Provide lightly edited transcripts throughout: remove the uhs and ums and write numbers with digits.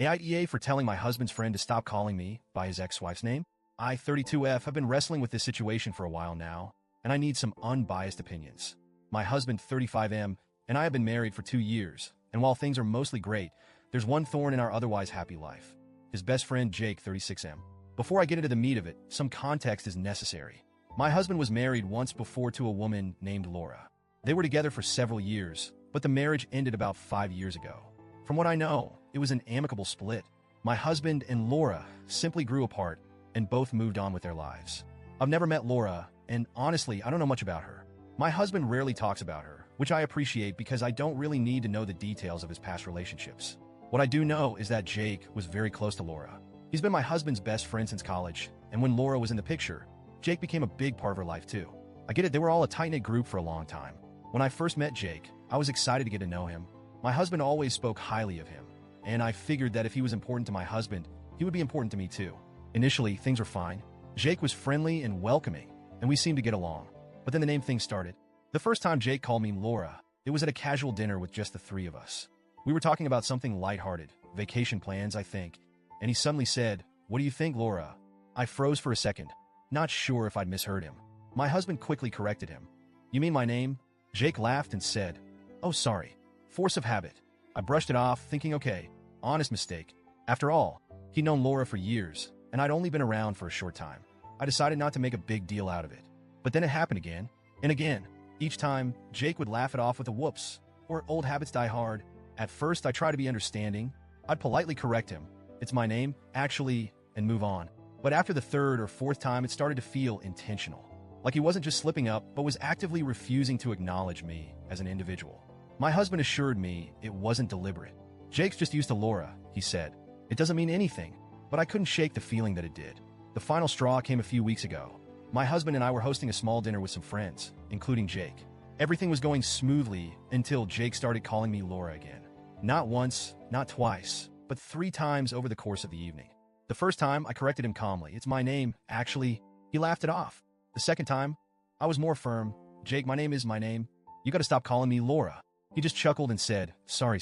AITA for telling my husband's friend to stop calling me by his ex-wife's name. I, 32F, have been wrestling with this situation for a while now, and I need some unbiased opinions. My husband, 35M, and I have been married for 2 years, and while things are mostly great, there's one thorn in our otherwise happy life. His best friend, Jake, 36M. Before I get into the meat of it, some context is necessary. My husband was married once before to a woman named Laura. They were together for several years, but the marriage ended about 5 years ago. From what I know, it was an amicable split. My husband and Laura simply grew apart and both moved on with their lives. I've never met Laura, and honestly, I don't know much about her. My husband rarely talks about her, which I appreciate because I don't really need to know the details of his past relationships. What I do know is that Jake was very close to Laura. He's been my husband's best friend since college, and when Laura was in the picture, Jake became a big part of her life too. I get it, they were all a tight-knit group for a long time. When I first met Jake, I was excited to get to know him. My husband always spoke highly of him, and I figured that if he was important to my husband, he would be important to me too. Initially, things were fine. Jake was friendly and welcoming, and we seemed to get along. But then the name thing started. The first time Jake called me Laura, it was at a casual dinner with just the three of us. We were talking about something lighthearted, vacation plans, I think, and he suddenly said, "What do you think, Laura?" I froze for a second, not sure if I'd misheard him. My husband quickly corrected him. "You mean my name?" Jake laughed and said, "Oh, sorry. Force of habit." I brushed it off, thinking, okay, honest mistake. After all, he'd known Laura for years, and I'd only been around for a short time. I decided not to make a big deal out of it. But then it happened again, and again. Each time, Jake would laugh it off with a whoops, or old habits die hard. At first, I tried to be understanding. I'd politely correct him. "It's my name, actually," and move on. But after the third or fourth time, it started to feel intentional. Like he wasn't just slipping up, but was actively refusing to acknowledge me as an individual. My husband assured me it wasn't deliberate. "Jake's just used to Laura," he said. "It doesn't mean anything," but I couldn't shake the feeling that it did. The final straw came a few weeks ago. My husband and I were hosting a small dinner with some friends, including Jake. Everything was going smoothly until Jake started calling me Laura again. Not once, not twice, but 3 times over the course of the evening. The first time, I corrected him calmly. "It's my name, actually." He laughed it off. The second time, I was more firm. "Jake, my name is my name. You gotta stop calling me Laura." He just chuckled and said, Sorry.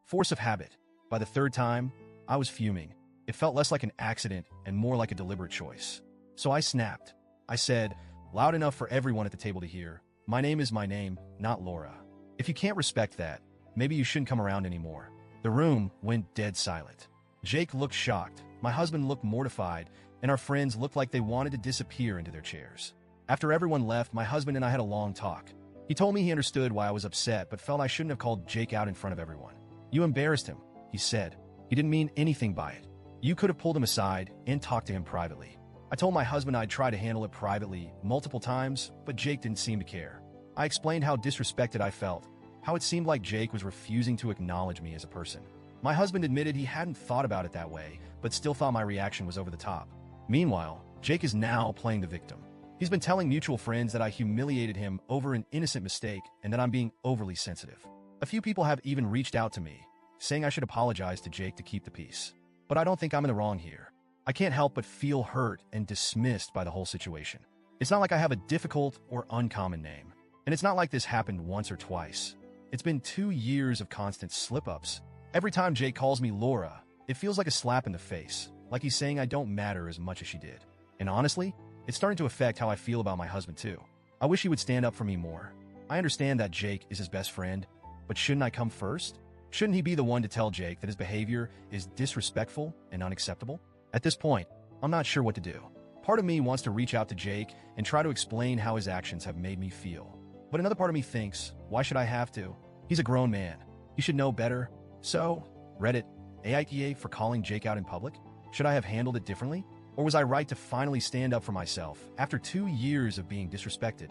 Force of habit. By the third time, I was fuming. It felt less like an accident and more like a deliberate choice. So I snapped. I said, loud enough for everyone at the table to hear, "My name is my name, not Laura. If you can't respect that, maybe you shouldn't come around anymore." The room went dead silent. Jake looked shocked, my husband looked mortified, and our friends looked like they wanted to disappear into their chairs. After everyone left, my husband and I had a long talk. He told me he understood why I was upset, but felt I shouldn't have called Jake out in front of everyone. "You embarrassed him," he said. "He didn't mean anything by it. You could have pulled him aside and talked to him privately." I told my husband I'd try to handle it privately multiple times, but Jake didn't seem to care. I explained how disrespected I felt, how it seemed like Jake was refusing to acknowledge me as a person. My husband admitted he hadn't thought about it that way, but still thought my reaction was over the top. Meanwhile, Jake is now playing the victim. He's been telling mutual friends that I humiliated him over an innocent mistake and that I'm being overly sensitive. A few people have even reached out to me, saying I should apologize to Jake to keep the peace. But I don't think I'm in the wrong here. I can't help but feel hurt and dismissed by the whole situation. It's not like I have a difficult or uncommon name. And it's not like this happened once or twice. It's been 2 years of constant slip-ups. Every time Jake calls me Laura, it feels like a slap in the face, like he's saying I don't matter as much as she did. And honestly, it's starting to affect how I feel about my husband too. I wish he would stand up for me more. I understand that Jake is his best friend, but shouldn't I come first? Shouldn't he be the one to tell Jake that his behavior is disrespectful and unacceptable? At this point, I'm not sure what to do. Part of me wants to reach out to Jake and try to explain how his actions have made me feel. But another part of me thinks, why should I have to? He's a grown man. He should know better. So, Reddit, AITA for calling Jake out in public? Should I have handled it differently? Or was I right to finally stand up for myself after 2 years of being disrespected?